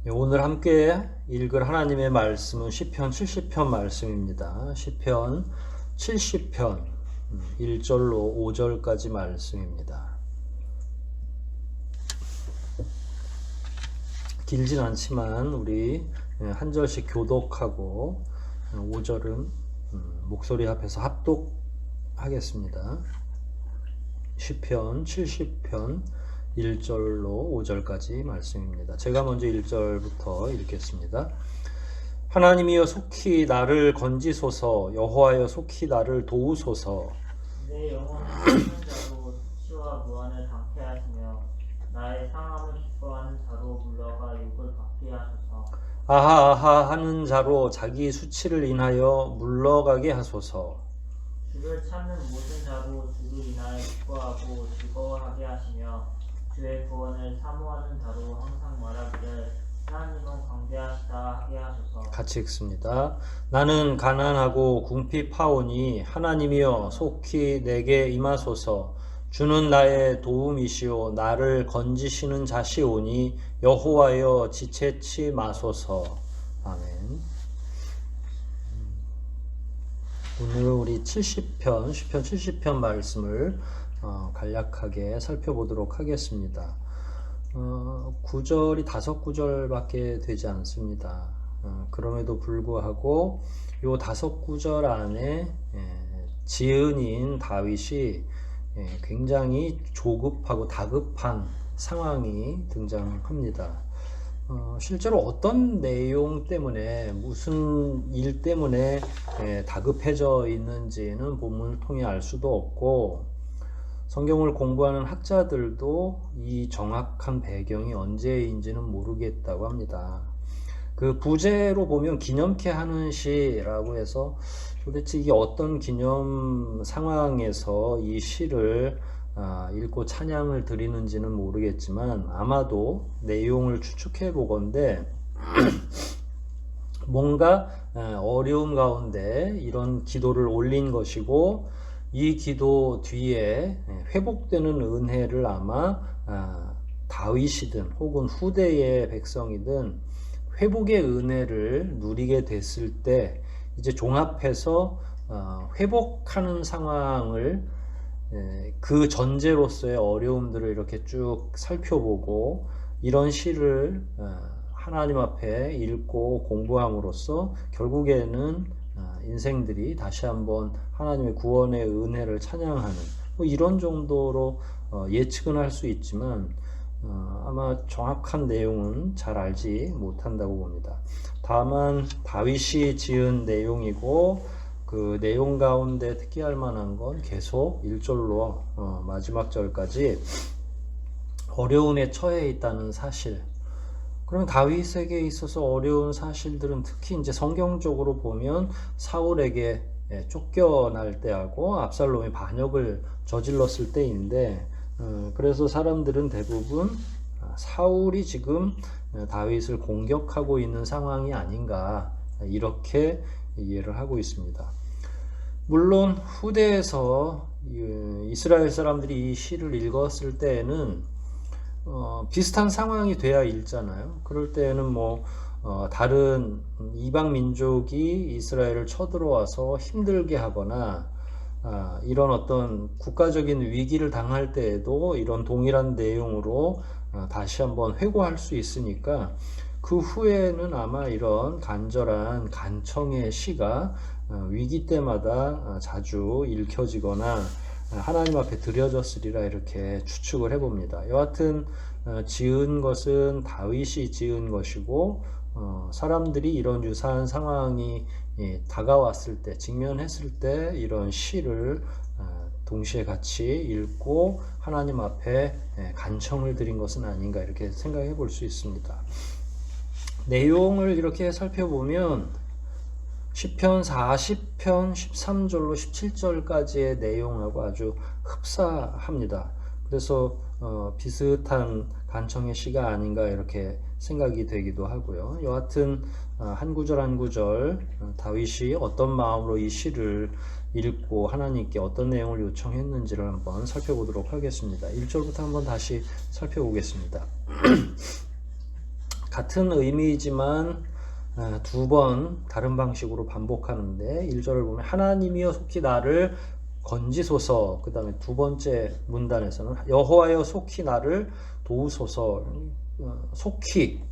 오늘 함께 읽을 하나님의 말씀은 시편 70편 말씀입니다. 시편 70편 1절로 5절까지 말씀입니다. 길진 않지만 우리 한 절씩 교독하고 5절은 목소리 앞에서 합독하겠습니다. 시편 70편 1절로 5절까지 말씀입니다. 제가 먼저 1절부터 읽겠습니다. 하나님이여 속히 나를 건지소서. 여호와여 속히 나를 도우소서. 내 영혼을 찾는 자로 수치와 무한을 당케하시며 나의 상함을 기뻐하는 자로 물러가 욕을 받게 하소서. 아하 하는 자로 자기 수치를 인하여 물러가게 하소서. 주를 찾는 모든 자로 주를 인하여 기뻐하고 즐거워하게 하시며 주의 구원을 사모하는 자로 항상 말하기를 하나님은 광대하시다 하게 하소서. 같이 읽습니다. 나는 가난하고 궁핍하오니 하나님이여 속히 내게 임하소서. 주는 나의 도움이시오 나를 건지시는 자시오니 여호와여 지체치 마소서. 아멘. 오늘 우리 70편, 시편 70편 말씀을 간략하게 살펴보도록 하겠습니다. 구절이 5구절밖에 되지 않습니다. 그럼에도 불구하고 이 5구절 안에 지은인 다윗이 굉장히 조급하고 다급한 상황이 등장합니다. 실제로 어떤 내용 때문에 무슨 일 때문에 다급해져 있는지는 본문을 통해 알 수도 없고 성경을 공부하는 학자들도 이 정확한 배경이 언제인지는 모르겠다고 합니다. 그 부제로 보면 기념케 하는 시라고 해서 도대체 이게 어떤 기념 상황에서 이 시를 읽고 찬양을 드리는지는 모르겠지만 아마도 내용을 추측해 보건대 뭔가 어려움 가운데 이런 기도를 올린 것이고 이 기도 뒤에 회복되는 은혜를 아마 다윗이든 혹은 후대의 백성이든 회복의 은혜를 누리게 됐을 때 이제 종합해서 회복하는 상황을 그 전제로서의 어려움들을 이렇게 쭉 살펴보고 이런 시를 하나님 앞에 읽고 공부함으로써 결국에는 인생들이 다시 한번 하나님의 구원의 은혜를 찬양하는 이런 정도로 예측은 할 수 있지만 아마 정확한 내용은 잘 알지 못한다고 봅니다. 다만 다윗이 지은 내용이고 그 내용 가운데 특기할 만한 건 계속 1절로 마지막 절까지 어려움에 처해 있다는 사실. 그러면 다윗에게 있어서 어려운 사실들은 특히 이제 성경적으로 보면 사울에게 쫓겨날 때하고 압살롬이 반역을 저질렀을 때인데 그래서 사람들은 대부분 사울이 지금 다윗을 공격하고 있는 상황이 아닌가 이렇게 이해를 하고 있습니다. 물론 후대에서 이스라엘 사람들이 이 시를 읽었을 때에는 비슷한 상황이 돼야 읽잖아요. 그럴 때에는 다른 이방 민족이 이스라엘을 쳐들어와서 힘들게 하거나 이런 어떤 국가적인 위기를 당할 때에도 이런 동일한 내용으로 다시 한번 회고할 수 있으니까 그 후에는 아마 이런 간절한 간청의 시가 위기 때마다 자주 읽혀지거나 하나님 앞에 드려졌으리라 이렇게 추측을 해봅니다. 여하튼 지은 것은 다윗이 지은 것이고 사람들이 이런 유사한 상황이 다가왔을 때 직면했을 때 이런 시를 동시에 같이 읽고 하나님 앞에 간청을 드린 것은 아닌가 이렇게 생각해 볼 수 있습니다. 내용을 이렇게 살펴보면 시편 40편 13절로 17절까지의 내용하고 아주 흡사합니다. 그래서 비슷한 간청의 시가 아닌가 이렇게 생각이 되기도 하고요. 여하튼 한 구절 한 구절 다윗이 어떤 마음으로 이 시를 읽고 하나님께 어떤 내용을 요청했는지를 한번 살펴보도록 하겠습니다. 1절부터 한번 다시 살펴보겠습니다. 같은 의미이지만 두 번 다른 방식으로 반복하는데 1절을 보면 하나님이여 속히 나를 건지소서. 그 다음에 두 번째 문단에서는 여호와여 속히 나를 도우소서.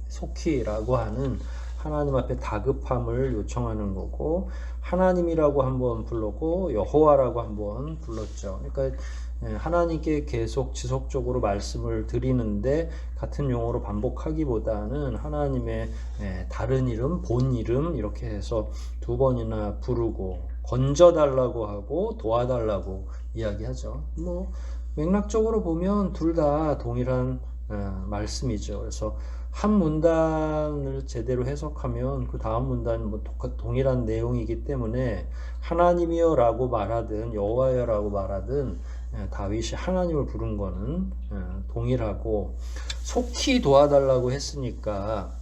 속히라고 하는 하나님 앞에 다급함을 요청하는 거고, 하나님이라고 한번 불렀고 여호와라고 한번 불렀죠. 그러니까 하나님께 계속 지속적으로 말씀을 드리는데 같은 용어로 반복하기보다는 하나님의 다른 이름, 본 이름 이렇게 해서 두 번이나 부르고 건져달라고 하고 도와달라고 이야기하죠. 뭐 맥락적으로 보면 둘 다 동일한 말씀이죠. 그래서 한 문단을 제대로 해석하면 그 다음 문단은 뭐 동일한 내용이기 때문에 하나님이여라고 말하든 여호와여라고 말하든 다윗이 하나님을 부른 거는 동일하고, 속히 도와달라고 했으니까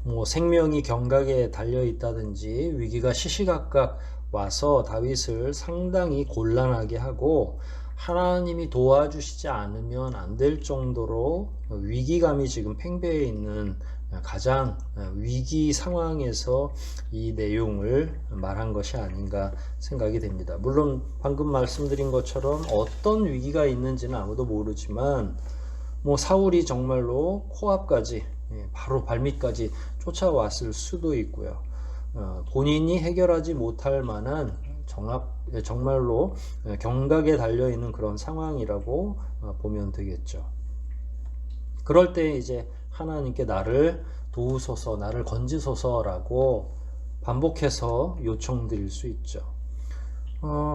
뭐 생명이 경각에 달려 있다든지 위기가 시시각각 와서 다윗을 상당히 곤란하게 하고 하나님이 도와주시지 않으면 안 될 정도로 위기감이 지금 팽배해 있는 가장 위기 상황에서 이 내용을 말한 것이 아닌가 생각이 됩니다. 물론 방금 말씀드린 것처럼 어떤 위기가 있는지는 아무도 모르지만 뭐 사울이 정말로 코앞까지 바로 발밑까지 쫓아왔을 수도 있고요. 본인이 해결하지 못할 만한 정말로 경각에 달려있는 그런 상황이라고 보면 되겠죠. 그럴 때 이제 하나님께 나를 도우소서, 나를 건지소서라고 반복해서 요청드릴 수 있죠.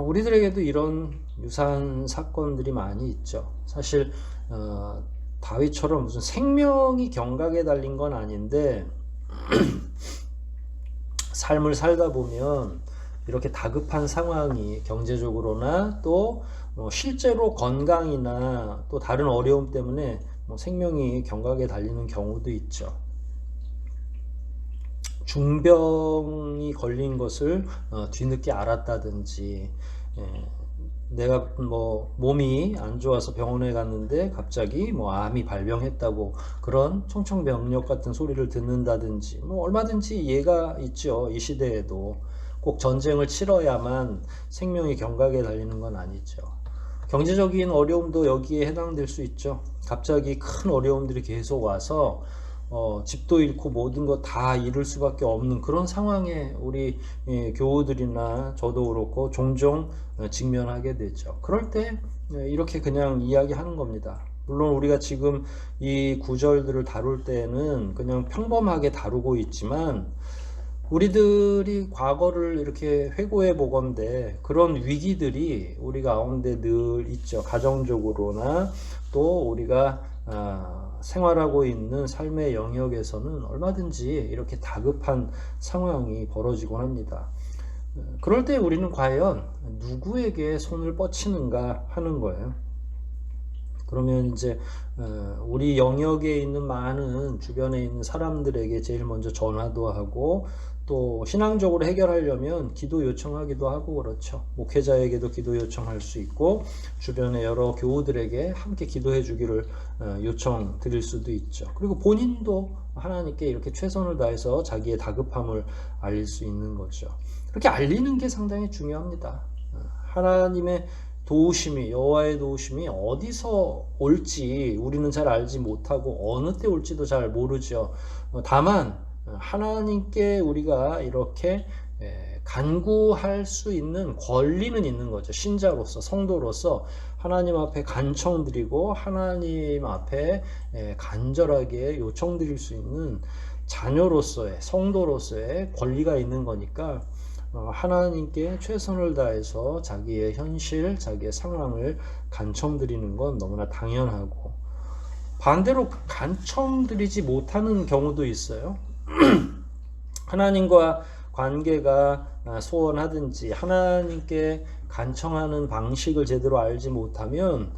우리들에게도 이런 유사한 사건들이 많이 있죠. 사실 다윗처럼 무슨 생명이 경각에 달린 건 아닌데 삶을 살다 보면 이렇게 다급한 상황이 경제적으로나 또 실제로 건강이나 또 다른 어려움 때문에 생명이 경각에 달리는 경우도 있죠. 중병이 걸린 것을 뒤늦게 알았다든지, 내가 몸이 안 좋아서 병원에 갔는데 갑자기 암이 발병했다고 그런 청천벽력 같은 소리를 듣는다든지, 얼마든지 이해가 있죠. 이 시대에도 꼭 전쟁을 치러야만 생명이 경각에 달리는 건 아니죠. 경제적인 어려움도 여기에 해당될 수 있죠. 갑자기 큰 어려움들이 계속 와서 집도 잃고 모든 거 다 잃을 수밖에 없는 그런 상황에 우리 교우들이나 저도 그렇고 종종 직면하게 되죠. 그럴 때 이렇게 그냥 이야기하는 겁니다. 물론 우리가 지금 이 구절들을 다룰 때는 그냥 평범하게 다루고 있지만 우리들이 과거를 이렇게 회고해 보건대 그런 위기들이 우리 가운데 늘 있죠. 가정적으로나 또 우리가 생활하고 있는 삶의 영역에서는 얼마든지 이렇게 다급한 상황이 벌어지곤 합니다. 그럴 때 우리는 과연 누구에게 손을 뻗치는가 하는 거예요. 그러면 이제 우리 영역에 있는 많은 주변에 있는 사람들에게 제일 먼저 전화도 하고 또 신앙적으로 해결하려면 기도 요청하기도 하고 그렇죠. 목회자에게도 기도 요청할 수 있고 주변의 여러 교우들에게 함께 기도해 주기를 요청드릴 수도 있죠. 그리고 본인도 하나님께 이렇게 최선을 다해서 자기의 다급함을 알릴 수 있는 거죠. 그렇게 알리는 게 상당히 중요합니다. 하나님의 도우심이, 여호와의 도우심이 어디서 올지 우리는 잘 알지 못하고 어느 때 올지도 잘 모르죠. 다만 하나님께 우리가 이렇게 간구할 수 있는 권리는 있는 거죠. 신자로서, 성도로서 하나님 앞에 간청드리고 하나님 앞에 간절하게 요청드릴 수 있는 자녀로서의, 성도로서의 권리가 있는 거니까 하나님께 최선을 다해서 자기의 현실, 자기의 상황을 간청드리는 건 너무나 당연하고, 반대로 간청드리지 못하는 경우도 있어요. 하나님과 관계가 소원하든지 하나님께 간청하는 방식을 제대로 알지 못하면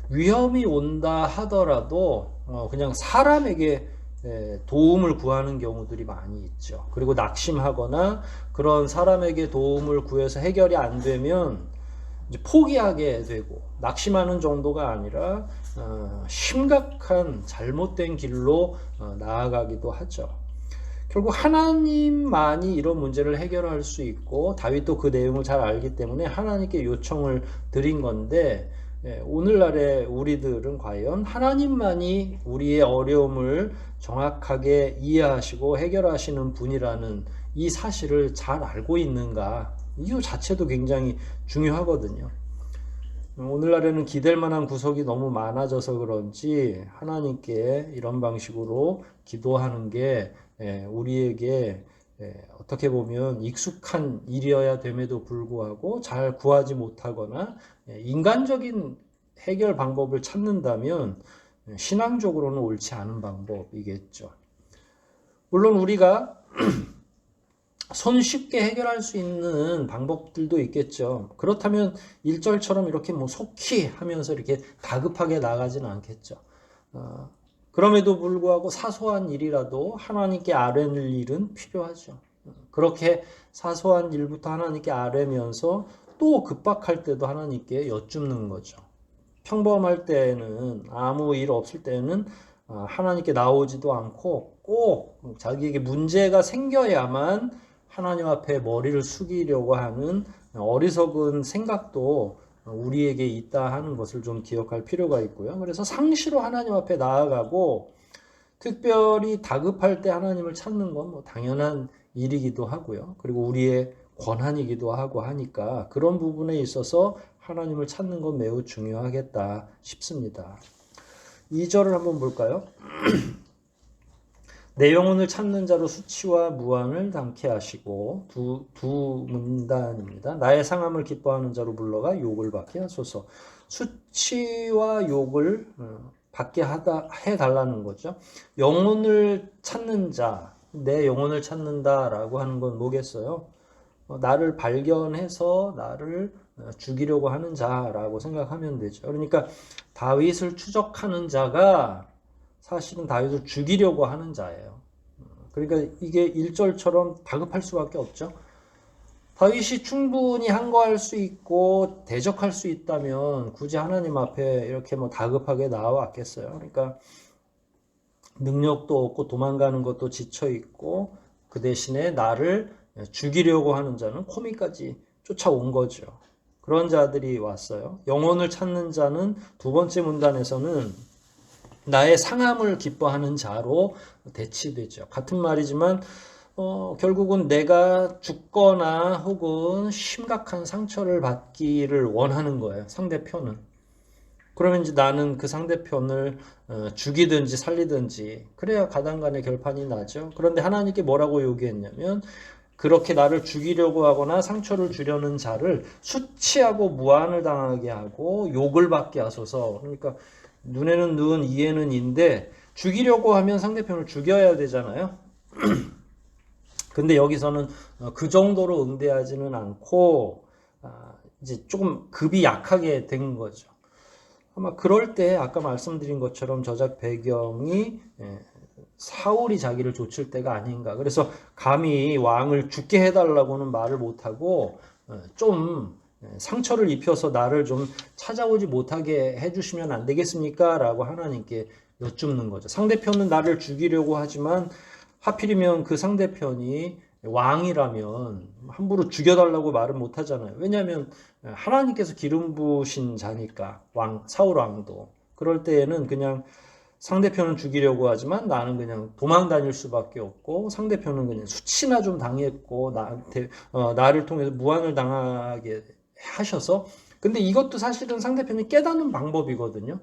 위험이 온다 하더라도 그냥 사람에게 도움을 구하는 경우들이 많이 있죠. 그리고 낙심하거나 그런 사람에게 도움을 구해서 해결이 안 되면 이제 포기하게 되고 낙심하는 정도가 아니라 심각한 잘못된 길로 나아가기도 하죠. 결국 하나님만이 이런 문제를 해결할 수 있고 다윗도 그 내용을 잘 알기 때문에 하나님께 요청을 드린 건데 오늘날의 우리들은 과연 하나님만이 우리의 어려움을 정확하게 이해하시고 해결하시는 분이라는 이 사실을 잘 알고 있는가? 이거 자체도 굉장히 중요하거든요. 오늘날에는 기댈 만한 구석이 너무 많아져서 그런지 하나님께 이런 방식으로 기도하는 게 우리에게 어떻게 보면 익숙한 일이어야 됨에도 불구하고 잘 구하지 못하거나 인간적인 해결 방법을 찾는다면 신앙적으로는 옳지 않은 방법이겠죠. 물론 우리가 손쉽게 해결할 수 있는 방법들도 있겠죠. 그렇다면 1절처럼 이렇게 뭐 속히 하면서 이렇게 다급하게 나가지는 않겠죠. 그럼에도 불구하고 사소한 일이라도 하나님께 아뢰는 일은 필요하죠. 그렇게 사소한 일부터 하나님께 아뢰면서 또 급박할 때도 하나님께 여쭙는 거죠. 평범할 때는 아무 일 없을 때는 하나님께 나오지도 않고 꼭 자기에게 문제가 생겨야만 하나님 앞에 머리를 숙이려고 하는 어리석은 생각도 우리에게 있다 하는 것을 좀 기억할 필요가 있고요. 그래서 상시로 하나님 앞에 나아가고 특별히 다급할 때 하나님을 찾는 건 뭐 당연한 일이기도 하고요. 그리고 우리의 권한이기도 하고 하니까 그런 부분에 있어서 하나님을 찾는 건 매우 중요하겠다 싶습니다. 2절을 한번 볼까요? 내 영혼을 찾는 자로 수치와 무한을 담게 하시고 두 문단입니다. 나의 상함을 기뻐하는 자로 불러가 욕을 받게 하소서. 수치와 욕을 받게 해달라는 거죠. 영혼을 찾는 자, 내 영혼을 찾는다라고 하는 건 뭐겠어요? 나를 발견해서 나를 죽이려고 하는 자라고 생각하면 되죠. 그러니까 다윗을 추적하는 자가 사실은 다윗을 죽이려고 하는 자예요. 그러니까 이게 1절처럼 다급할 수밖에 없죠. 다윗이 충분히 항거할 수 있고 대적할 수 있다면 굳이 하나님 앞에 이렇게 뭐 다급하게 나와왔겠어요. 그러니까 능력도 없고 도망가는 것도 지쳐 있고 그 대신에 나를 죽이려고 하는 자는 코미까지 쫓아온 거죠. 그런 자들이 왔어요. 영혼을 찾는 자는 두 번째 문단에서는 나의 상함을 기뻐하는 자로 대치되죠. 같은 말이지만 결국은 내가 죽거나 혹은 심각한 상처를 받기를 원하는 거예요. 상대편은. 그러면 이제 나는 그 상대편을 죽이든지 살리든지 그래야 가담간의 결판이 나죠. 그런데 하나님께 뭐라고 요구했냐면 그렇게 나를 죽이려고 하거나 상처를 주려는 자를 수치하고 무한을 당하게 하고 욕을 받게 하소서. 그러니까 눈에는 눈, 이에는 인데 죽이려고 하면 상대편을 죽여야 되잖아요. 근데 여기서는 그 정도로 응대하지는 않고 이제 조금 급이 약하게 된 거죠. 아마 그럴 때 아까 말씀드린 것처럼 저작 배경이 사울이 자기를 좇을 때가 아닌가. 그래서 감히 왕을 죽게 해달라고는 말을 못하고 좀 상처를 입혀서 나를 좀 찾아오지 못하게 해주시면 안 되겠습니까? 라고 하나님께 여쭙는 거죠. 상대편은 나를 죽이려고 하지만 하필이면 그 상대편이 왕이라면 함부로 죽여달라고 말은 못하잖아요. 왜냐하면 하나님께서 기름 부으신 자니까 사울 왕도. 그럴 때에는 그냥 상대편은 죽이려고 하지만 나는 그냥 도망 다닐 수밖에 없고 상대편은 그냥 수치나 좀 당했고 나를 통해서 무한을 당하게 하셔서 근데 이것도 사실은 상대편이 깨닫는 방법이거든요.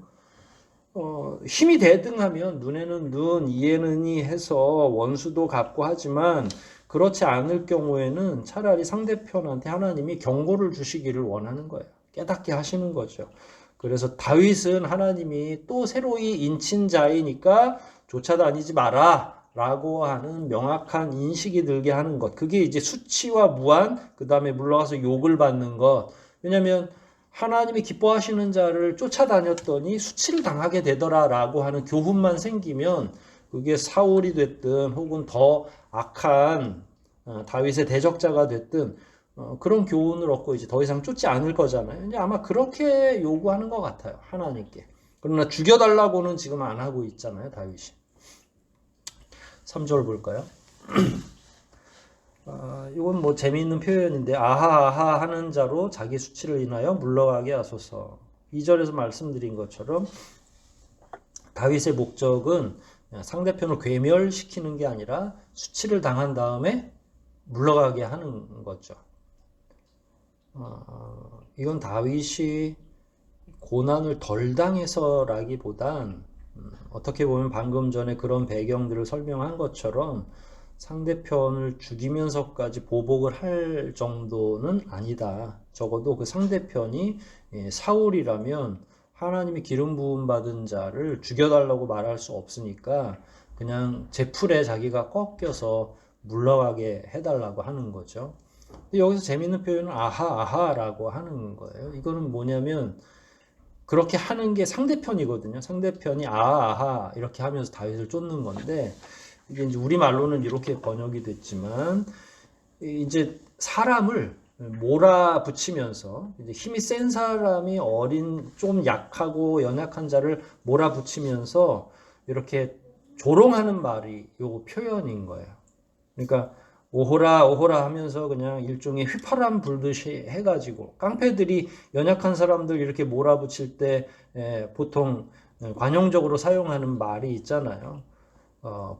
힘이 대등하면 눈에는 눈, 이에는 이 해서 원수도 갚고 하지만 그렇지 않을 경우에는 차라리 상대편한테 하나님이 경고를 주시기를 원하는 거예요. 깨닫게 하시는 거죠. 그래서 다윗은 하나님이 또 새로이 인친 자이니까 쫓아다니지 마라 라고 하는 명확한 인식이 들게 하는 것. 그게 이제 수치와 무한, 그 다음에 물러가서 욕을 받는 것. 왜냐하면 하나님이 기뻐하시는 자를 쫓아다녔더니 수치를 당하게 되더라 라고 하는 교훈만 생기면 그게 사울이 됐든 혹은 더 악한 다윗의 대적자가 됐든 그런 교훈을 얻고 이제 더 이상 쫓지 않을 거잖아요. 이제 아마 그렇게 요구하는 것 같아요. 하나님께. 그러나 죽여달라고는 지금 안 하고 있잖아요. 다윗이. 3절 볼까요? 이건 뭐 재미있는 표현인데 아하 하는 자로 자기 수치를 인하여 물러가게 하소서. 2절에서 말씀드린 것처럼 다윗의 목적은 상대편을 괴멸시키는 게 아니라 수치를 당한 다음에 물러가게 하는 거죠. 이건 다윗이 고난을 덜 당해서라기보단 어떻게 보면 방금 전에 그런 배경들을 설명한 것처럼 상대편을 죽이면서까지 보복을 할 정도는 아니다. 적어도 그 상대편이 사울이라면 하나님이 기름 부음 받은 자를 죽여달라고 말할 수 없으니까 그냥 제 풀에 자기가 꺾여서 물러가게 해달라고 하는 거죠. 여기서 재밌는 표현은 아하라고 하는 거예요. 이거는 뭐냐면 그렇게 하는 게 상대편이거든요. 상대편이 아하 이렇게 하면서 다윗을 쫓는 건데 이게 이제 우리말로는 이렇게 번역이 됐지만 이제 사람을 몰아붙이면서 이제 힘이 센 사람이 어린 좀 약하고 연약한 자를 몰아붙이면서 이렇게 조롱하는 말이 요 표현인 거예요. 그러니까 오호라 오호라 하면서 그냥 일종의 휘파람 불듯이 해가지고 깡패들이 연약한 사람들 이렇게 몰아붙일 때 보통 관용적으로 사용하는 말이 있잖아요.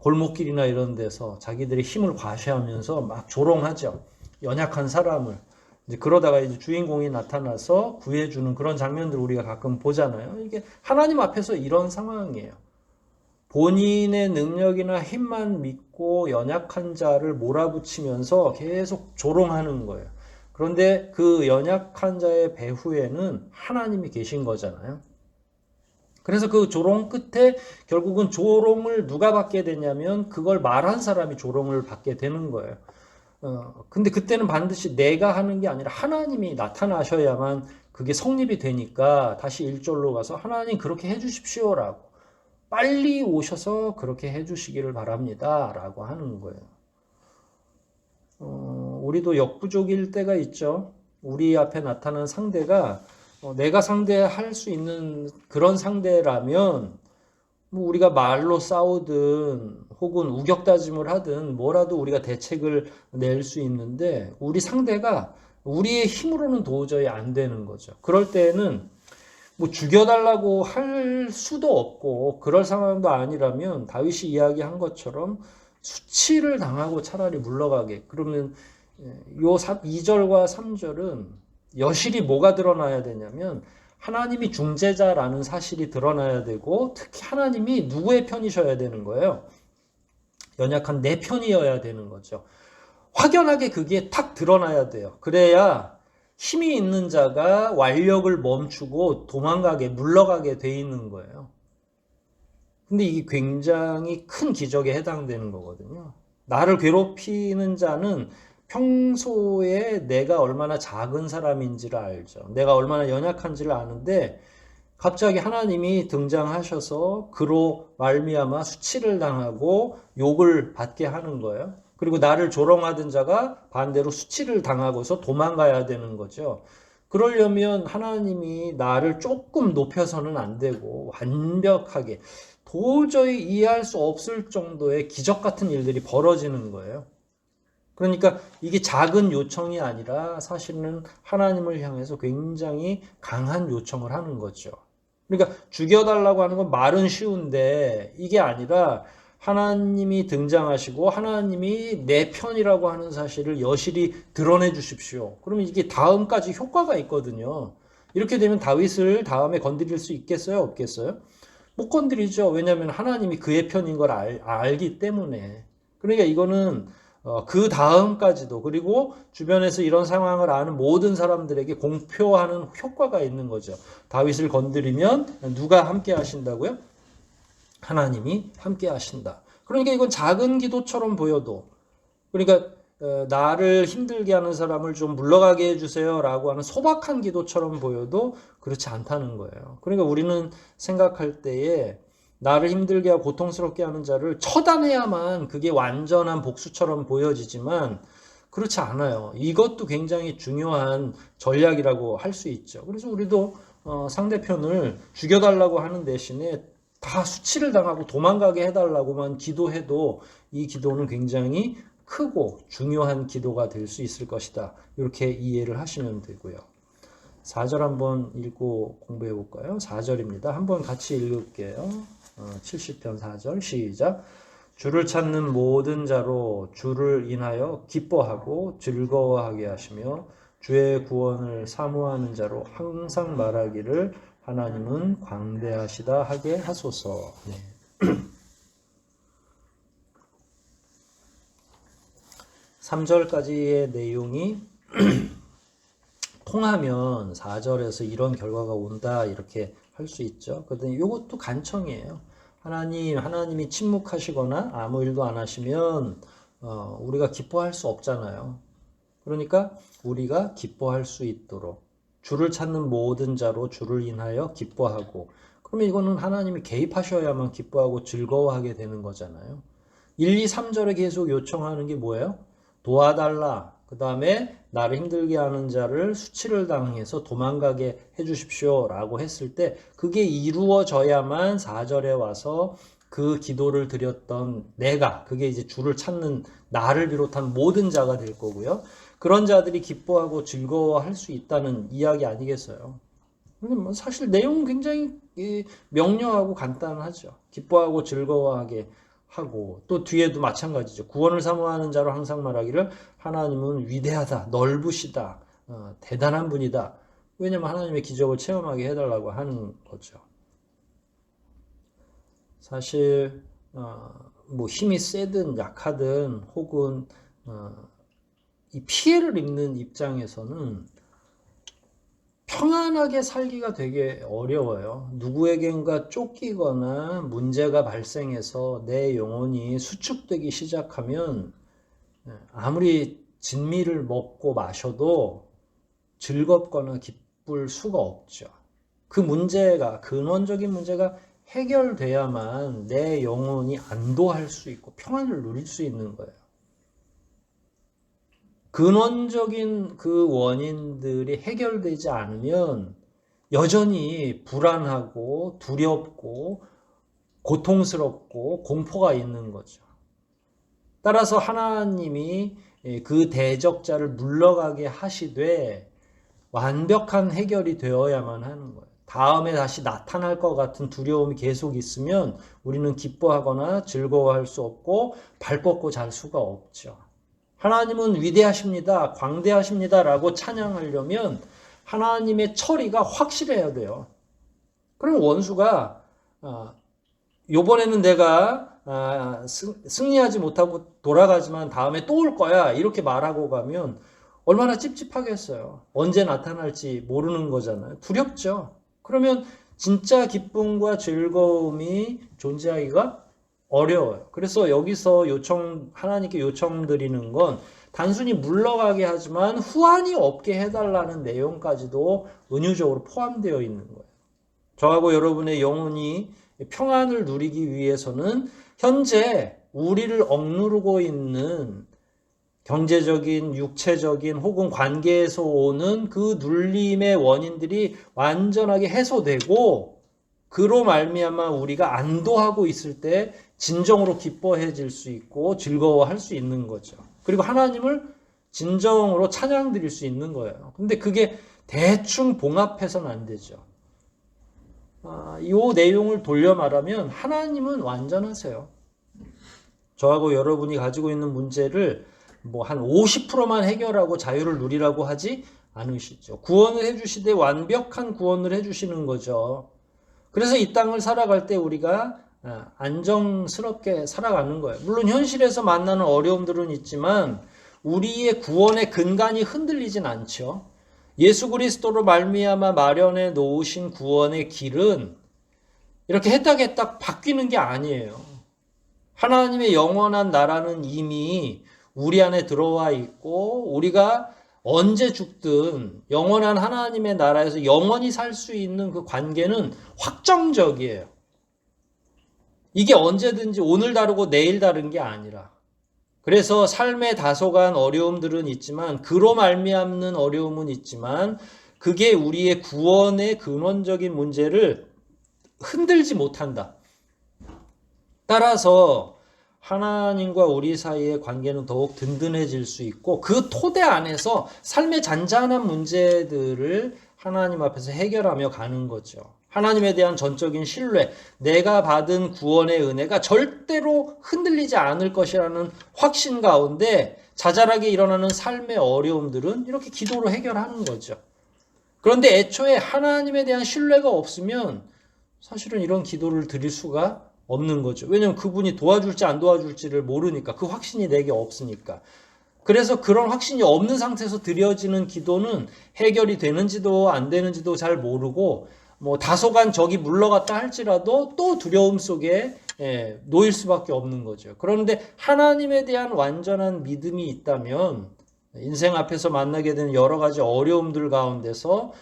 골목길이나 이런 데서 자기들의 힘을 과시하면서 막 조롱하죠. 연약한 사람을. 이제 그러다가 이제 주인공이 나타나서 구해주는 그런 장면들 우리가 가끔 보잖아요. 이게 하나님 앞에서 이런 상황이에요. 본인의 능력이나 힘만 믿고 연약한 자를 몰아붙이면서 계속 조롱하는 거예요. 그런데 그 연약한 자의 배후에는 하나님이 계신 거잖아요. 그래서 그 조롱 끝에 결국은 조롱을 누가 받게 되냐면 그걸 말한 사람이 조롱을 받게 되는 거예요. 근데 그때는 반드시 내가 하는 게 아니라 하나님이 나타나셔야만 그게 성립이 되니까 다시 1절로 가서 하나님 그렇게 해주십시오라고 빨리 오셔서 그렇게 해주시기를 바랍니다 라고 하는 거예요. 우리도 역부족일 때가 있죠. 우리 앞에 나타난 상대가 내가 상대할 수 있는 그런 상대라면 뭐 우리가 말로 싸우든 혹은 우격다짐을 하든 뭐라도 우리가 대책을 낼 수 있는데 우리 상대가 우리의 힘으로는 도저히 안 되는 거죠. 그럴 때는 뭐 죽여달라고 할 수도 없고 그럴 상황도 아니라면 다윗이 이야기한 것처럼 수치를 당하고 차라리 물러가게. 그러면 요 2절과 3절은 여실히 뭐가 드러나야 되냐면 하나님이 중재자라는 사실이 드러나야 되고 특히 하나님이 누구의 편이셔야 되는 거예요. 연약한 내 편이어야 되는 거죠. 확연하게 그게 탁 드러나야 돼요. 그래야 힘이 있는 자가 완력을 멈추고 도망가게 물러가게 돼 있는 거예요. 근데 이게 굉장히 큰 기적에 해당되는 거거든요. 나를 괴롭히는 자는 평소에 내가 얼마나 작은 사람인지를 알죠. 내가 얼마나 연약한지를 아는데 갑자기 하나님이 등장하셔서 그로 말미암아 수치를 당하고 욕을 받게 하는 거예요. 그리고 나를 조롱하던 자가 반대로 수치를 당하고서 도망가야 되는 거죠. 그러려면 하나님이 나를 조금 높여서는 안 되고 완벽하게 도저히 이해할 수 없을 정도의 기적 같은 일들이 벌어지는 거예요. 그러니까 이게 작은 요청이 아니라 사실은 하나님을 향해서 굉장히 강한 요청을 하는 거죠. 그러니까 죽여달라고 하는 건 말은 쉬운데 이게 아니라 하나님이 등장하시고 하나님이 내 편이라고 하는 사실을 여실히 드러내 주십시오. 그러면 이게 다음까지 효과가 있거든요. 이렇게 되면 다윗을 다음에 건드릴 수 있겠어요? 없겠어요? 못 건드리죠. 왜냐하면 하나님이 그의 편인 걸 알기 때문에. 그러니까 이거는 그 다음까지도 그리고 주변에서 이런 상황을 아는 모든 사람들에게 공표하는 효과가 있는 거죠. 다윗을 건드리면 누가 함께 하신다고요? 하나님이 함께 하신다. 그러니까 이건 작은 기도처럼 보여도 그러니까 나를 힘들게 하는 사람을 좀 물러가게 해주세요 라고 하는 소박한 기도처럼 보여도 그렇지 않다는 거예요. 그러니까 우리는 생각할 때에 나를 힘들게 하고 고통스럽게 하는 자를 처단해야만 그게 완전한 복수처럼 보여지지만 그렇지 않아요. 이것도 굉장히 중요한 전략이라고 할 수 있죠. 그래서 우리도 상대편을 죽여달라고 하는 대신에 다 수치를 당하고 도망가게 해달라고만 기도해도 이 기도는 굉장히 크고 중요한 기도가 될 수 있을 것이다. 이렇게 이해를 하시면 되고요. 4절 한번 읽고 공부해 볼까요? 4절입니다. 한번 같이 읽을게요. 70편 4절 시작. 주를 찾는 모든 자로 주를 인하여 기뻐하고 즐거워하게 하시며 주의 구원을 사모하는 자로 항상 말하기를 하나님은 광대하시다 하게 하소서. 네. 3절까지의 내용이 통하면 4절에서 이런 결과가 온다 이렇게 할 수 있죠. 그런데 이것도 간청이에요. 하나님이 침묵하시거나 아무 일도 안 하시면 우리가 기뻐할 수 없잖아요. 그러니까 우리가 기뻐할 수 있도록 주를 찾는 모든 자로 주를 인하여 기뻐하고, 그러면 이거는 하나님이 개입하셔야만 기뻐하고 즐거워하게 되는 거잖아요. 1, 2, 3절에 계속 요청하는 게 뭐예요? 도와달라. 그 다음에 나를 힘들게 하는 자를 수치를 당해서 도망가게 해주십시오 라고 했을 때 그게 이루어져야만 4절에 와서 그 기도를 드렸던 내가, 그게 이제 주를 찾는 나를 비롯한 모든 자가 될 거고요. 그런 자들이 기뻐하고 즐거워할 수 있다는 이야기 아니겠어요? 근데 사실 내용은 굉장히 명료하고 간단하죠. 기뻐하고 즐거워하게 하고, 또 뒤에도 마찬가지죠. 구원을 사모하는 자로 항상 말하기를 하나님은 위대하다, 넓으시다, 대단한 분이다. 왜냐하면 하나님의 기적을 체험하게 해달라고 하는 거죠. 사실 뭐 힘이 세든 약하든 혹은 이 피해를 입는 입장에서는 평안하게 살기가 되게 어려워요. 누구에겐가 쫓기거나 문제가 발생해서 내 영혼이 수축되기 시작하면 아무리 진미를 먹고 마셔도 즐겁거나 기쁠 수가 없죠. 그 문제가, 근원적인 문제가 해결돼야만 내 영혼이 안도할 수 있고 평안을 누릴 수 있는 거예요. 근원적인 그 원인들이 해결되지 않으면 여전히 불안하고 두렵고 고통스럽고 공포가 있는 거죠. 따라서 하나님이 그 대적자를 물러가게 하시되 완벽한 해결이 되어야만 하는 거예요. 다음에 다시 나타날 것 같은 두려움이 계속 있으면 우리는 기뻐하거나 즐거워할 수 없고 발 뻗고 잘 수가 없죠. 하나님은 위대하십니다, 광대하십니다 라고 찬양하려면 하나님의 처리가 확실해야 돼요. 그럼 원수가 요번에는 내가 승리하지 못하고 돌아가지만 다음에 또 올 거야 이렇게 말하고 가면 얼마나 찝찝하겠어요. 언제 나타날지 모르는 거잖아요. 두렵죠. 그러면 진짜 기쁨과 즐거움이 존재하기가 어려워요. 그래서 여기서 하나님께 요청드리는 건 단순히 물러가게 하지만 후환이 없게 해달라는 내용까지도 은유적으로 포함되어 있는 거예요. 저하고 여러분의 영혼이 평안을 누리기 위해서는 현재 우리를 억누르고 있는 경제적인, 육체적인 혹은 관계에서 오는 그 눌림의 원인들이 완전하게 해소되고 그로 말미암아 우리가 안도하고 있을 때 진정으로 기뻐해질 수 있고 즐거워할 수 있는 거죠. 그리고 하나님을 진정으로 찬양 드릴 수 있는 거예요. 근데 그게 대충 봉합해서는 안 되죠. 이 내용을 돌려 말하면 하나님은 완전하세요. 저하고 여러분이 가지고 있는 문제를 뭐 한 50%만 해결하고 자유를 누리라고 하지 않으시죠. 구원을 해주시되 완벽한 구원을 해주시는 거죠. 그래서 이 땅을 살아갈 때 우리가 안정스럽게 살아가는 거예요. 물론 현실에서 만나는 어려움들은 있지만 우리의 구원의 근간이 흔들리진 않죠. 예수 그리스도로 말미암아 마련해 놓으신 구원의 길은 이렇게 해딱해딱 바뀌는 게 아니에요. 하나님의 영원한 나라는 이미 우리 안에 들어와 있고 우리가 언제 죽든 영원한 하나님의 나라에서 영원히 살 수 있는 그 관계는 확정적이에요. 이게 언제든지 오늘 다르고 내일 다른 게 아니라. 그래서 삶의 다소간 어려움들은 있지만 그로 말미암는 어려움은 있지만 그게 우리의 구원의 근원적인 문제를 흔들지 못한다. 따라서 하나님과 우리 사이의 관계는 더욱 든든해질 수 있고 그 토대 안에서 삶의 잔잔한 문제들을 하나님 앞에서 해결하며 가는 거죠. 하나님에 대한 전적인 신뢰, 내가 받은 구원의 은혜가 절대로 흔들리지 않을 것이라는 확신 가운데 자잘하게 일어나는 삶의 어려움들은 이렇게 기도로 해결하는 거죠. 그런데 애초에 하나님에 대한 신뢰가 없으면 사실은 이런 기도를 드릴 수가 없는 거죠. 왜냐하면 그분이 도와줄지 안 도와줄지를 모르니까, 그 확신이 내게 없으니까. 그래서 그런 확신이 없는 상태에서 드려지는 기도는 해결이 되는지도 안 되는지도 잘 모르고 뭐 다소간 적이 물러갔다 할지라도 또 두려움 속에 놓일 수밖에 없는 거죠. 그런데 하나님에 대한 완전한 믿음이 있다면 인생 앞에서 만나게 되는 여러 가지 어려움들 가운데서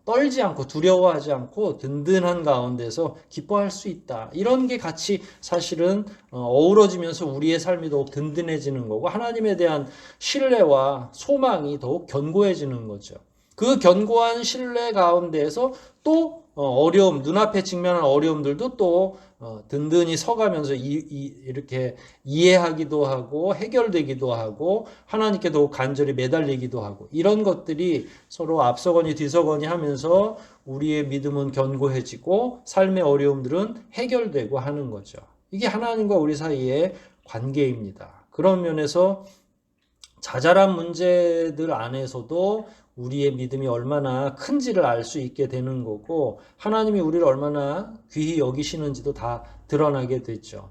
떨지 않고 두려워하지 않고 든든한 가운데서 기뻐할 수 있다. 이런 게 같이 사실은 어우러지면서 우리의 삶이 더욱 든든해지는 거고 하나님에 대한 신뢰와 소망이 더욱 견고해지는 거죠. 그 견고한 신뢰 가운데에서 또 어려움, 눈앞에 직면한 어려움들도 또 든든히 서가면서 이렇게 이해하기도 하고 해결되기도 하고 하나님께 더욱 간절히 매달리기도 하고 이런 것들이 서로 앞서거니 뒤서거니 하면서 우리의 믿음은 견고해지고 삶의 어려움들은 해결되고 하는 거죠. 이게 하나님과 우리 사이의 관계입니다. 그런 면에서 자잘한 문제들 안에서도 우리의 믿음이 얼마나 큰지를 알 수 있게 되는 거고 하나님이 우리를 얼마나 귀히 여기시는지도 다 드러나게 되죠.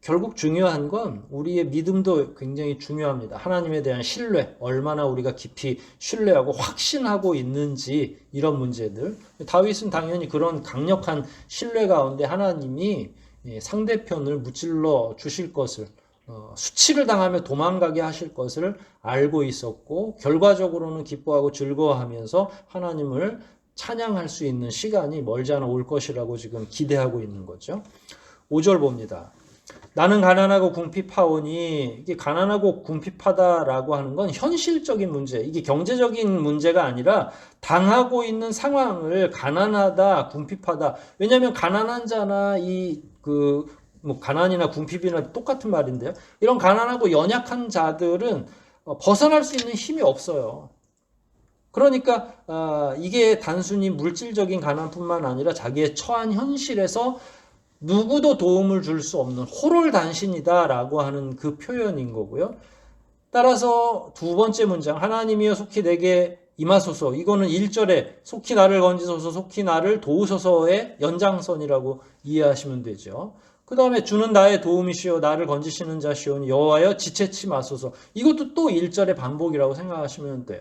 결국 중요한 건 우리의 믿음도 굉장히 중요합니다. 하나님에 대한 신뢰, 얼마나 우리가 깊이 신뢰하고 확신하고 있는지 이런 문제들. 다윗은 당연히 그런 강력한 신뢰 가운데 하나님이 상대편을 무찔러 주실 것을 수치를 당하며 도망가게 하실 것을 알고 있었고 결과적으로는 기뻐하고 즐거워하면서 하나님을 찬양할 수 있는 시간이 멀지 않아 올 것이라고 지금 기대하고 있는 거죠. 5절 봅니다. 나는 가난하고 궁핍하오니 이게 가난하고 궁핍하다라고 하는 건 현실적인 문제, 이게 경제적인 문제가 아니라 당하고 있는 상황을 가난하다, 궁핍하다. 왜냐하면 가난한 자나 뭐 가난이나 궁핍이나 똑같은 말인데요. 이런 가난하고 연약한 자들은 벗어날 수 있는 힘이 없어요. 그러니까 이게 단순히 물질적인 가난뿐만 아니라 자기의 처한 현실에서 누구도 도움을 줄 수 없는 호롤단신이다라고 하는 그 표현인 거고요. 따라서 두 번째 문장 하나님이여 속히 내게 임하소서, 이거는 1절에 속히 나를 건지소서 속히 나를 도우소서의 연장선이라고 이해하시면 되죠. 그 다음에 주는 나의 도움이시오 나를 건지시는 자시오니 여호와여 지체치 마소서, 이것도 또 1절의 반복이라고 생각하시면 돼요.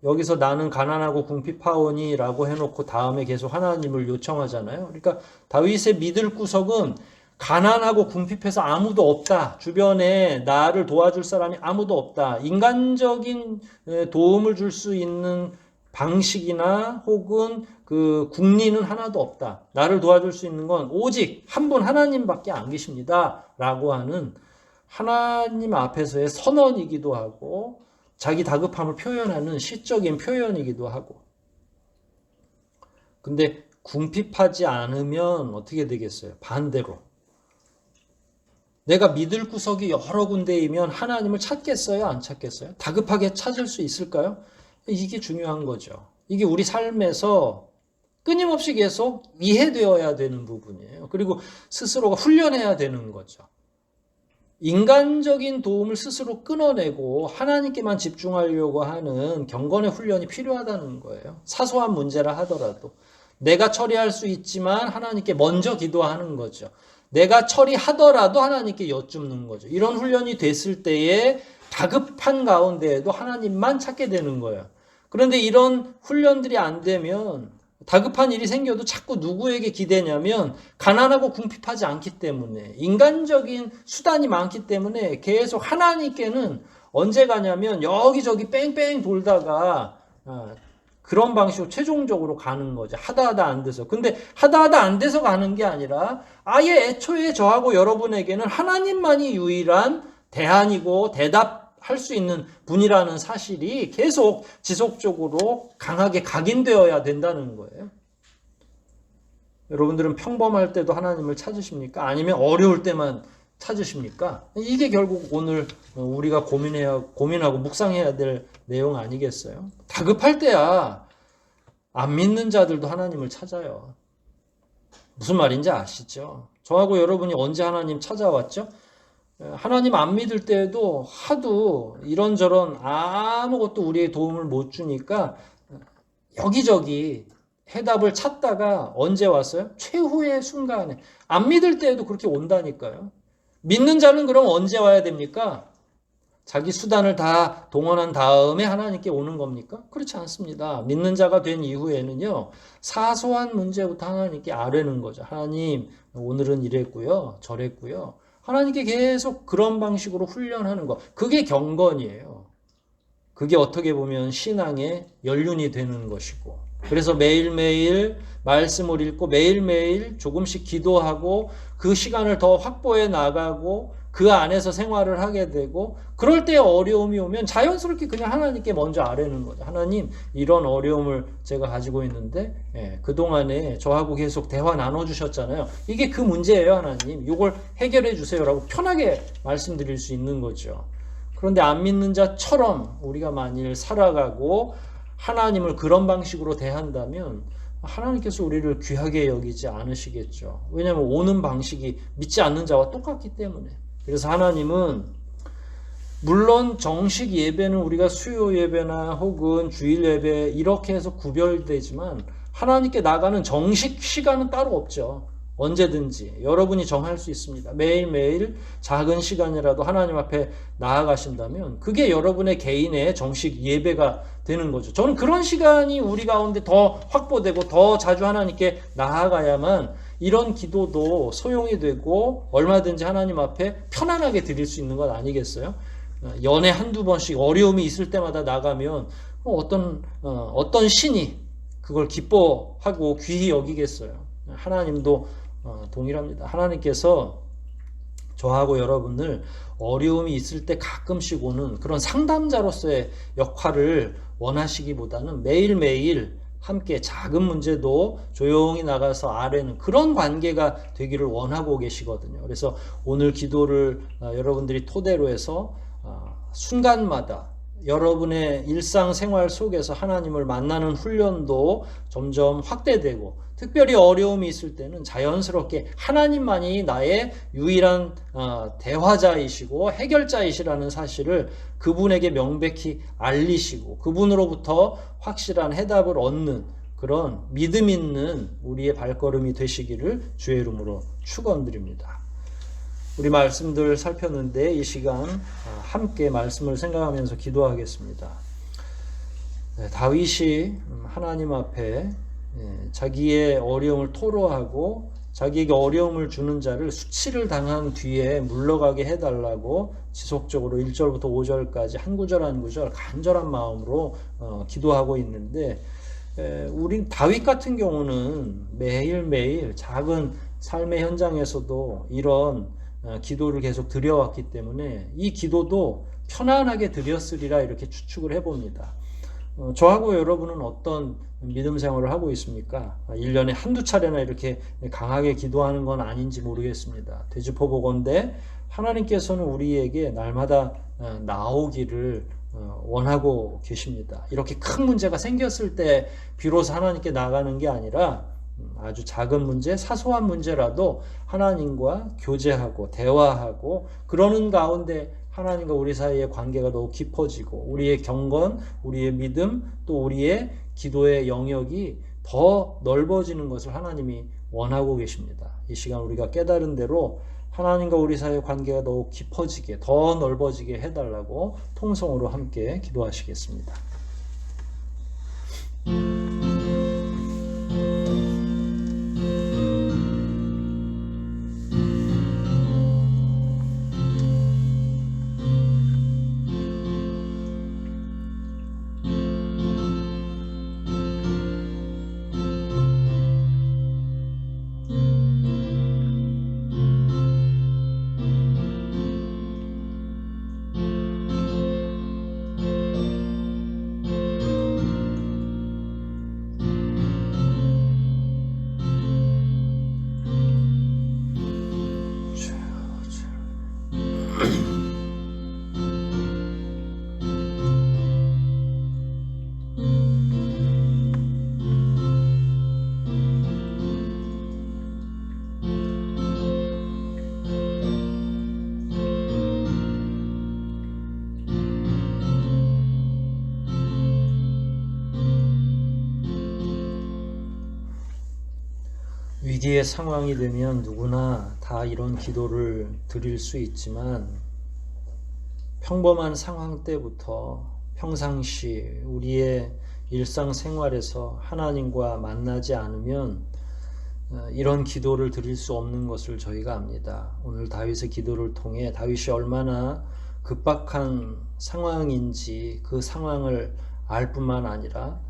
여기서 나는 가난하고 궁핍하오니 라고 해놓고 다음에 계속 하나님을 요청하잖아요. 그러니까 다윗의 믿을 구석은 가난하고 궁핍해서 아무도 없다, 주변에 나를 도와줄 사람이 아무도 없다, 인간적인 도움을 줄 수 있는 방식이나 혹은 그 국리는 하나도 없다, 나를 도와줄 수 있는 건 오직 한 분 하나님밖에 안 계십니다 라고 하는 하나님 앞에서의 선언이기도 하고 자기 다급함을 표현하는 시적인 표현이기도 하고. 근데 궁핍하지 않으면 어떻게 되겠어요? 반대로 내가 믿을 구석이 여러 군데이면 하나님을 찾겠어요? 안 찾겠어요? 다급하게 찾을 수 있을까요? 이게 중요한 거죠. 이게 우리 삶에서 끊임없이 계속 이해되어야 되는 부분이에요. 그리고 스스로가 훈련해야 되는 거죠. 인간적인 도움을 스스로 끊어내고 하나님께만 집중하려고 하는 경건의 훈련이 필요하다는 거예요. 사소한 문제라 하더라도 내가 처리할 수 있지만 하나님께 먼저 기도하는 거죠. 내가 처리하더라도 하나님께 여쭙는 거죠. 이런 훈련이 됐을 때에 다급한 가운데에도 하나님만 찾게 되는 거예요. 그런데 이런 훈련들이 안 되면 다급한 일이 생겨도 자꾸 누구에게 기대냐면 가난하고 궁핍하지 않기 때문에, 인간적인 수단이 많기 때문에 계속 하나님께는 언제 가냐면 여기저기 뺑뺑 돌다가 그런 방식으로 최종적으로 가는 거죠. 하다 안 돼서. 근데 하다 안 돼서 가는 게 아니라 아예 애초에 저하고 여러분에게는 하나님만이 유일한 대안이고 대답할 수 있는 분이라는 사실이 계속 지속적으로 강하게 각인되어야 된다는 거예요. 여러분들은 평범할 때도 하나님을 찾으십니까? 아니면 어려울 때만 찾으십니까? 이게 결국 오늘 우리가 고민하고 묵상해야 될 내용 아니겠어요? 다급할 때야 안 믿는 자들도 하나님을 찾아요. 무슨 말인지 아시죠? 저하고 여러분이 언제 하나님 찾아왔죠? 하나님 안 믿을 때에도 하도 이런저런 아무것도 우리의 도움을 못 주니까 여기저기 해답을 찾다가 언제 왔어요? 최후의 순간에. 안 믿을 때에도 그렇게 온다니까요. 믿는 자는 그럼 언제 와야 됩니까? 자기 수단을 다 동원한 다음에 하나님께 오는 겁니까? 그렇지 않습니다. 믿는 자가 된 이후에는요, 사소한 문제부터 하나님께 아뢰는 거죠. 하나님, 오늘은 이랬고요, 저랬고요. 하나님께 계속 그런 방식으로 훈련하는 거. 그게 경건이에요. 그게 어떻게 보면 신앙의 연륜이 되는 것이고. 그래서 매일매일 말씀을 읽고 매일매일 조금씩 기도하고 그 시간을 더 확보해 나가고 그 안에서 생활을 하게 되고 그럴 때 어려움이 오면 자연스럽게 그냥 하나님께 먼저 아뢰는 거죠. 하나님, 이런 어려움을 제가 가지고 있는데 그동안에 저하고 계속 대화 나눠주셨잖아요. 이게 그 문제예요. 하나님, 이걸 해결해 주세요라고 편하게 말씀드릴 수 있는 거죠. 그런데 안 믿는 자처럼 우리가 만일 살아가고 하나님을 그런 방식으로 대한다면 하나님께서 우리를 귀하게 여기지 않으시겠죠. 왜냐하면 오는 방식이 믿지 않는 자와 똑같기 때문에. 그래서 하나님은 물론 정식 예배는 우리가 수요 예배나 혹은 주일 예배 이렇게 해서 구별되지만 하나님께 나가는 정식 시간은 따로 없죠. 언제든지 여러분이 정할 수 있습니다. 매일매일 작은 시간이라도 하나님 앞에 나아가신다면 그게 여러분의 개인의 정식 예배가 되는 거죠. 저는 그런 시간이 우리 가운데 더 확보되고 더 자주 하나님께 나아가야만 이런 기도도 소용이 되고 얼마든지 하나님 앞에 편안하게 드릴 수 있는 것 아니겠어요? 연애 한두 번씩 어려움이 있을 때마다 나가면 어떤 신이 그걸 기뻐하고 귀히 여기겠어요? 하나님도 동일합니다. 하나님께서 저하고 여러분을 어려움이 있을 때 가끔씩 오는 그런 상담자로서의 역할을 원하시기보다는 매일매일 함께 작은 문제도 조용히 나가서 아뢰는 그런 관계가 되기를 원하고 계시거든요. 그래서 오늘 기도를 여러분들이 토대로 해서 순간마다 여러분의 일상생활 속에서 하나님을 만나는 훈련도 점점 확대되고 특별히 어려움이 있을 때는 자연스럽게 하나님만이 나의 유일한 대화자이시고 해결자이시라는 사실을 그분에게 명백히 알리시고 그분으로부터 확실한 해답을 얻는 그런 믿음 있는 우리의 발걸음이 되시기를 주의 이름으로 축원드립니다. 우리 말씀들 살폈는데 이 시간 함께 말씀을 생각하면서 기도하겠습니다. 다윗이 하나님 앞에 자기의 어려움을 토로하고 자기에게 어려움을 주는 자를 수치를 당한 뒤에 물러가게 해달라고 지속적으로 1절부터 5절까지 한 구절 한 구절 간절한 마음으로 기도하고 있는데 우리 다윗 같은 경우는 매일매일 작은 삶의 현장에서도 이런 기도를 계속 드려왔기 때문에 이 기도도 편안하게 드렸으리라 이렇게 추측을 해봅니다. 저하고 여러분은 어떤 믿음 생활을 하고 있습니까? 1년에 한두 차례나 이렇게 강하게 기도하는 건 아닌지 모르겠습니다. 되짚어보건대 하나님께서는 우리에게 날마다 나오기를 원하고 계십니다. 이렇게 큰 문제가 생겼을 때 비로소 하나님께 나가는 게 아니라 아주 작은 문제, 사소한 문제라도 하나님과 교제하고 대화하고 그러는 가운데 하나님과 우리 사이의 관계가 더욱 깊어지고 우리의 경건, 우리의 믿음, 또 우리의 기도의 영역이 더 넓어지는 것을 하나님이 원하고 계십니다. 이 시간 우리가 깨달은 대로 하나님과 우리 사이의 관계가 더욱 깊어지게, 더 넓어지게 해달라고 통성으로 함께 기도하시겠습니다. 위기의 상황이 되면 누구나 다 이런 기도를 드릴 수 있지만 평범한 상황 때부터 평상시 우리의 일상생활에서 하나님과 만나지 않으면 이런 기도를 드릴 수 없는 것을 저희가 압니다. 오늘 다윗의 기도를 통해 다윗이 얼마나 급박한 상황인지 그 상황을 알 뿐만 아니라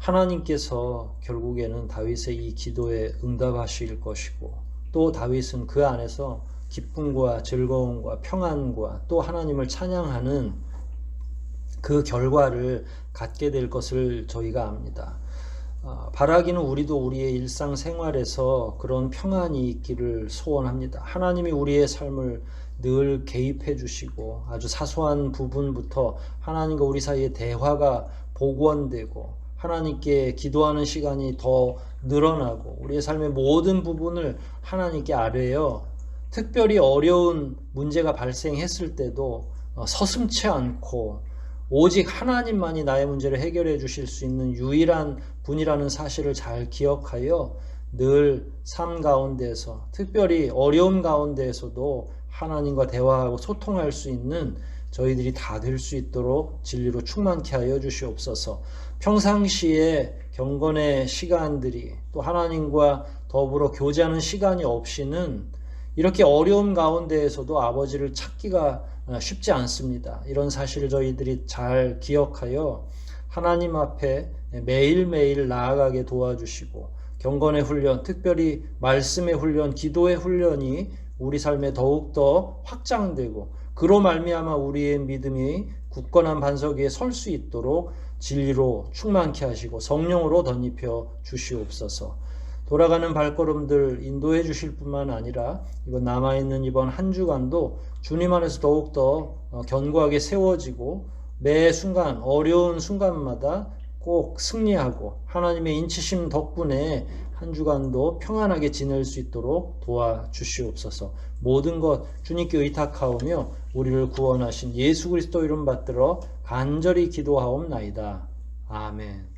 하나님께서 결국에는 다윗의 이 기도에 응답하실 것이고 또 다윗은 그 안에서 기쁨과 즐거움과 평안과 또 하나님을 찬양하는 그 결과를 갖게 될 것을 저희가 압니다. 바라기는 우리도 우리의 일상생활에서 그런 평안이 있기를 소원합니다. 하나님이 우리의 삶을 늘 개입해 주시고 아주 사소한 부분부터 하나님과 우리 사이의 대화가 복원되고 하나님께 기도하는 시간이 더 늘어나고 우리의 삶의 모든 부분을 하나님께 아뢰어 특별히 어려운 문제가 발생했을 때도 서슴지 않고 오직 하나님만이 나의 문제를 해결해 주실 수 있는 유일한 분이라는 사실을 잘 기억하여 늘 삶 가운데서 특별히 어려움 가운데에서도 하나님과 대화하고 소통할 수 있는 저희들이 다 될 수 있도록 진리로 충만케 하여 주시옵소서. 평상시에 경건의 시간들이 또 하나님과 더불어 교제하는 시간이 없이는 이렇게 어려움 가운데에서도 아버지를 찾기가 쉽지 않습니다. 이런 사실을 저희들이 잘 기억하여 하나님 앞에 매일매일 나아가게 도와주시고 경건의 훈련, 특별히 말씀의 훈련, 기도의 훈련이 우리 삶에 더욱더 확장되고 그로 말미암아 우리의 믿음이 굳건한 반석 위에 설 수 있도록 진리로 충만케 하시고 성령으로 덧입혀 주시옵소서. 돌아가는 발걸음들 인도해 주실 뿐만 아니라 이번 남아있는 이번 한 주간도 주님 안에서 더욱더 견고하게 세워지고 매 순간 어려운 순간마다 꼭 승리하고 하나님의 인치심 덕분에 한 주간도 평안하게 지낼 수 있도록 도와주시옵소서. 모든 것 주님께 의탁하오며 우리를 구원하신 예수 그리스도 이름 받들어 간절히 기도하옵나이다. 아멘.